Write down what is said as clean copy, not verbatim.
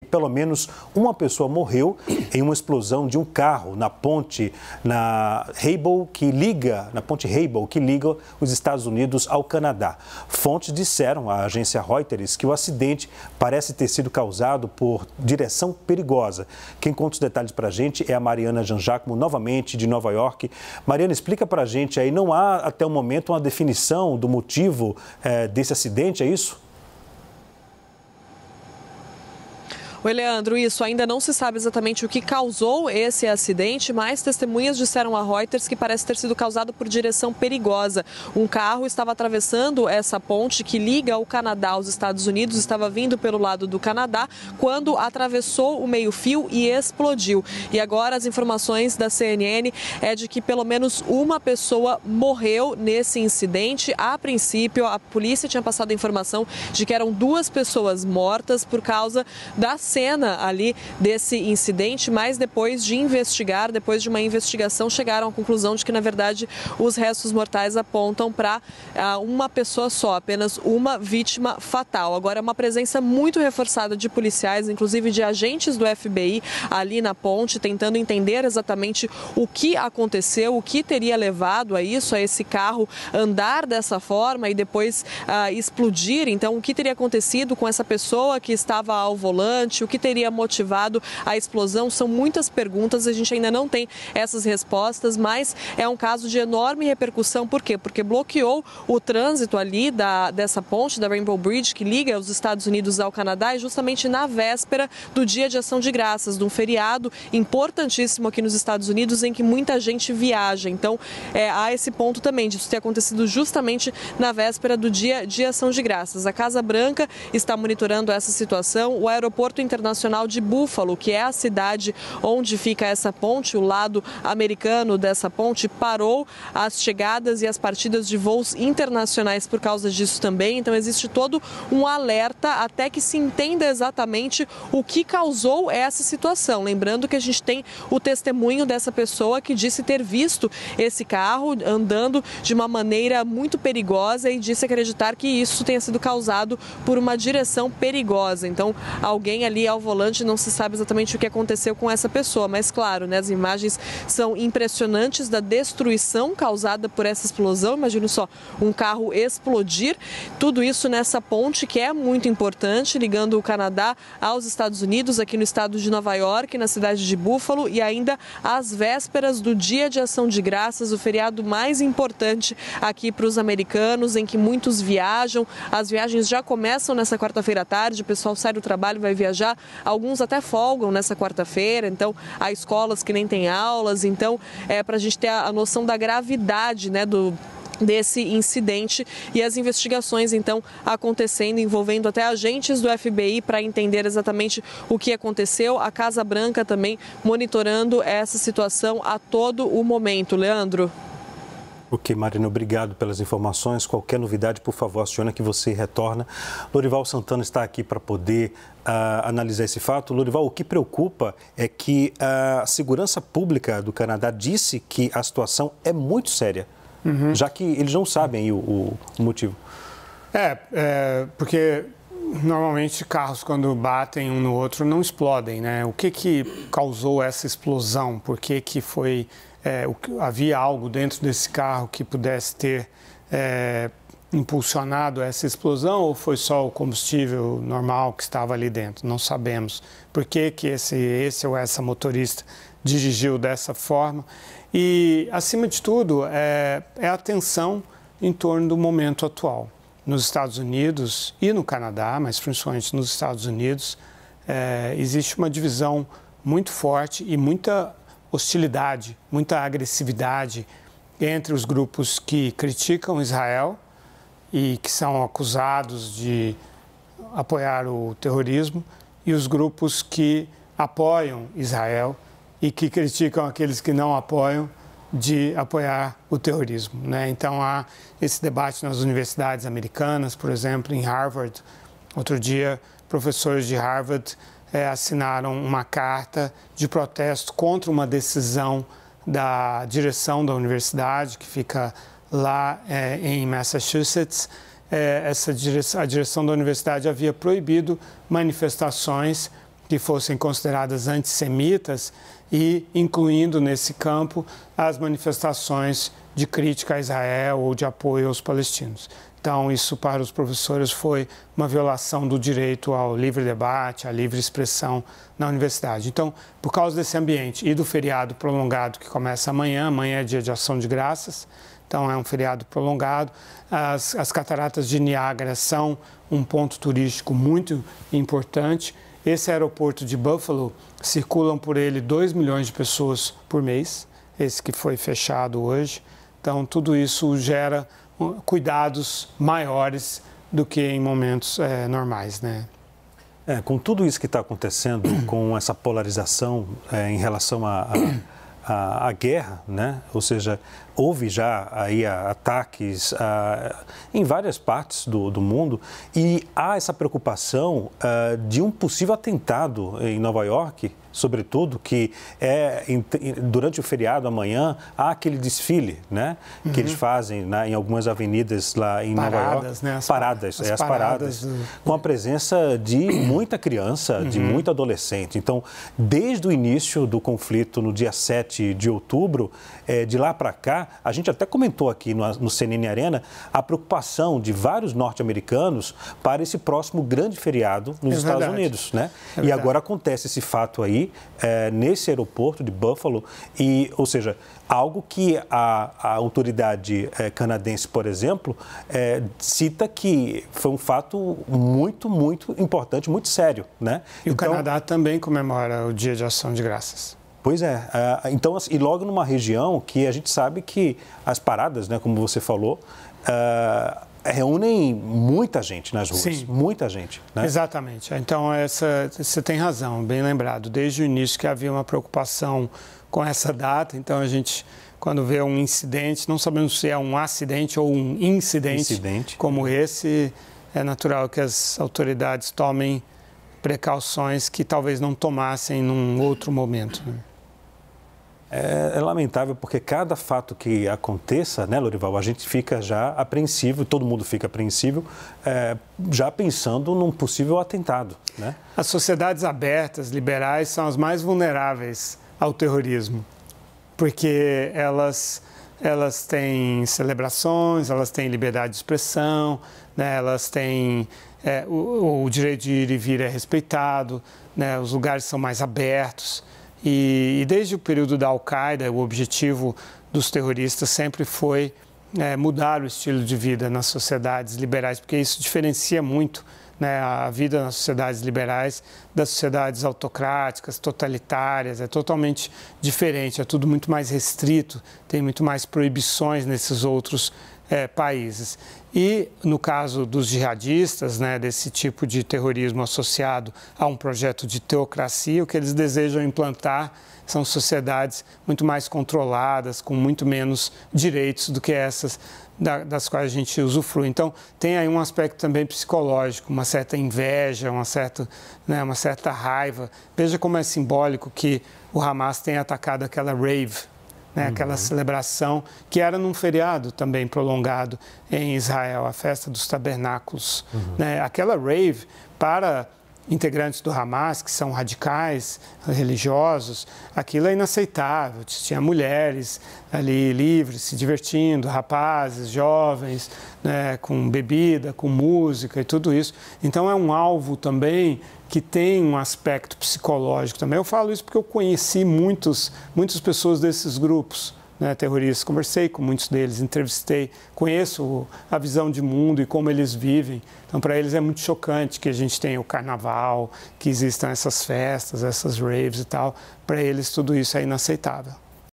pelo menos uma pessoa morreu em uma explosão de um carro na ponte na ponte Hable, que liga os Estados Unidos ao Canadá. Fontes disseram à agência Reuters que o acidente parece ter sido causado por direção perigosa. Quem conta os detalhes para a gente é a Mariana Janjacmo, novamente de Nova York. Mariana, explica para a gente aí, não há até o momento uma definição do motivo desse acidente, é isso? Oi, Leandro, isso, ainda não se sabe exatamente o que causou esse acidente, mas testemunhas disseram a Reuters que parece ter sido causado por direção perigosa. Um carro estava atravessando essa ponte que liga o Canadá aos Estados Unidos, estava vindo pelo lado do Canadá, quando atravessou o meio-fio e explodiu. E agora as informações da CNN é de que pelo menos uma pessoa morreu nesse incidente. A princípio, a polícia tinha passado a informação de que eram 2 pessoas mortas por causa da cena ali desse incidente, mas depois de uma investigação, chegaram à conclusão de que, na verdade, os restos mortais apontam para uma pessoa só, apenas uma vítima fatal. Agora, é uma presença muito reforçada de policiais, inclusive de agentes do FBI ali na ponte, tentando entender exatamente o que aconteceu, o que teria levado a isso, a esse carro andar dessa forma e depois explodir. Então, o que teria acontecido com essa pessoa que estava ao volante, o que teria motivado a explosão? São muitas perguntas, a gente ainda não tem essas respostas, mas é um caso de enorme repercussão. Por quê? Porque bloqueou o trânsito ali dessa ponte, da Rainbow Bridge, que liga os Estados Unidos ao Canadá, e justamente na véspera do Dia de Ação de Graças, de um feriado importantíssimo aqui nos Estados Unidos, em que muita gente viaja. Então, há esse ponto também, disso ter acontecido justamente na véspera do Dia de Ação de Graças. A Casa Branca está monitorando essa situação. O aeroporto internacional de Buffalo, que é a cidade onde fica essa ponte, o lado americano dessa ponte, parou as chegadas e as partidas de voos internacionais por causa disso também. Então, existe todo um alerta até que se entenda exatamente o que causou essa situação. Lembrando que a gente tem o testemunho dessa pessoa que disse ter visto esse carro andando de uma maneira muito perigosa e disse acreditar que isso tenha sido causado por uma direção perigosa. Então, alguém ali ao volante, não se sabe exatamente o que aconteceu com essa pessoa, mas claro, né, as imagens são impressionantes da destruição causada por essa explosão. Imagina só, um carro explodir, tudo isso nessa ponte que é muito importante, ligando o Canadá aos Estados Unidos, aqui no estado de Nova York, na cidade de Buffalo, e ainda às vésperas do Dia de Ação de Graças, o feriado mais importante aqui para os americanos, em que muitos viajam. As viagens já começam nessa quarta-feira à tarde, o pessoal sai do trabalho, vai viajar, alguns até folgam nessa quarta-feira, então há escolas que nem têm aulas. Então, para a gente ter a noção da gravidade, né, desse incidente, e as investigações então acontecendo, envolvendo até agentes do FBI para entender exatamente o que aconteceu. A Casa Branca também monitorando essa situação a todo o momento. Leandro. Ok, Marina, obrigado pelas informações. Qualquer novidade, por favor, aciona que você retorna. Lorival Santana está aqui para poder analisar esse fato. Lorival, o que preocupa é que a segurança pública do Canadá disse que a situação é muito séria, já que eles não sabem aí o motivo. Porque normalmente carros, quando batem um no outro, não explodem, né? O que causou essa explosão? Por que foi... havia algo dentro desse carro que pudesse ter impulsionado essa explosão, ou foi só o combustível normal que estava ali dentro? Não sabemos por que esse ou essa motorista dirigiu dessa forma. E, acima de tudo, é a tensão em torno do momento atual. Nos Estados Unidos e no Canadá, mas principalmente nos Estados Unidos, existe uma divisão muito forte e muita hostilidade, muita agressividade entre os grupos que criticam Israel e que são acusados de apoiar o terrorismo, e os grupos que apoiam Israel e que criticam aqueles que não apoiam de apoiar o terrorismo, né? Então, há esse debate nas universidades americanas, por exemplo, em Harvard. Outro dia, professores de Harvard assinaram uma carta de protesto contra uma decisão da direção da universidade, que fica lá em Massachusetts. A direção da universidade havia proibido manifestações que fossem consideradas antissemitas e incluindo nesse campo as manifestações de crítica a Israel ou de apoio aos palestinos. Então, isso para os professores foi uma violação do direito ao livre debate, à livre expressão na universidade. Então, por causa desse ambiente e do feriado prolongado que começa amanhã é dia de Ação de Graças, então é um feriado prolongado, as cataratas de Niágara são um ponto turístico muito importante. Esse aeroporto de Buffalo, circulam por ele 2 milhões de pessoas por mês, esse que foi fechado hoje. Então, tudo isso gera cuidados maiores do que em momentos normais, né? Com tudo isso que está acontecendo, com essa polarização em relação à guerra, né? Ou seja, houve já aí ataques em várias partes do mundo e há essa preocupação de um possível atentado em Nova York, sobretudo, que durante o feriado amanhã há aquele desfile, né, que eles fazem em algumas avenidas lá em Nova York, né? As paradas com a presença de muita criança, de muito adolescente. Então, desde o início do conflito no dia 7 de outubro, de lá para cá, a gente até comentou aqui no CNN Arena a preocupação de vários norte-americanos para esse próximo grande feriado nos Estados Unidos, né? E agora acontece esse fato aí, nesse aeroporto de Buffalo, ou seja, algo que a autoridade canadense, por exemplo, cita que foi um fato muito, muito importante, muito sério, né? E o Canadá também comemora o Dia de Ação de Graças. Pois é. Então, e logo numa região que a gente sabe que as paradas, né, como você falou, reúnem muita gente nas ruas. Sim. Muita gente, né? Exatamente. Então, você tem razão, bem lembrado. Desde o início que havia uma preocupação com essa data. Então, a gente, quando vê um incidente, não sabemos se é um acidente ou um incidente. Como esse, é natural que as autoridades tomem precauções que talvez não tomassem num outro momento, né? É lamentável porque cada fato que aconteça, né, Lorival, a gente fica já apreensivo, todo mundo fica apreensivo, já pensando num possível atentado, né? As sociedades abertas, liberais, são as mais vulneráveis ao terrorismo, porque elas têm celebrações, elas têm liberdade de expressão, né, elas têm o direito de ir e vir é respeitado, né, os lugares são mais abertos. E desde o período da Al-Qaeda, o objetivo dos terroristas sempre foi mudar o estilo de vida nas sociedades liberais, porque isso diferencia muito, né, a vida nas sociedades liberais das sociedades autocráticas, totalitárias. É totalmente diferente, é tudo muito mais restrito, tem muito mais proibições nesses outros países. E no caso dos jihadistas, né, desse tipo de terrorismo associado a um projeto de teocracia, o que eles desejam implantar são sociedades muito mais controladas, com muito menos direitos do que essas das quais a gente usufrui. Então, tem aí um aspecto também psicológico, uma certa inveja, uma certa raiva. Veja como é simbólico que o Hamas tenha atacado aquela rave, né, aquela celebração que era num feriado também prolongado em Israel, a festa dos tabernáculos. Né, aquela rave, para integrantes do Hamas, que são radicais, religiosos, aquilo é inaceitável. Tinha mulheres ali livres, se divertindo, rapazes, jovens, né, com bebida, com música e tudo isso. Então é um alvo também que tem um aspecto psicológico também. Eu falo isso porque eu conheci muitas pessoas desses grupos, né, terroristas. Conversei com muitos deles, entrevistei, conheço a visão de mundo e como eles vivem. Então, para eles é muito chocante que a gente tenha o carnaval, que existam essas festas, essas raves e tal. Para eles, tudo isso é inaceitável.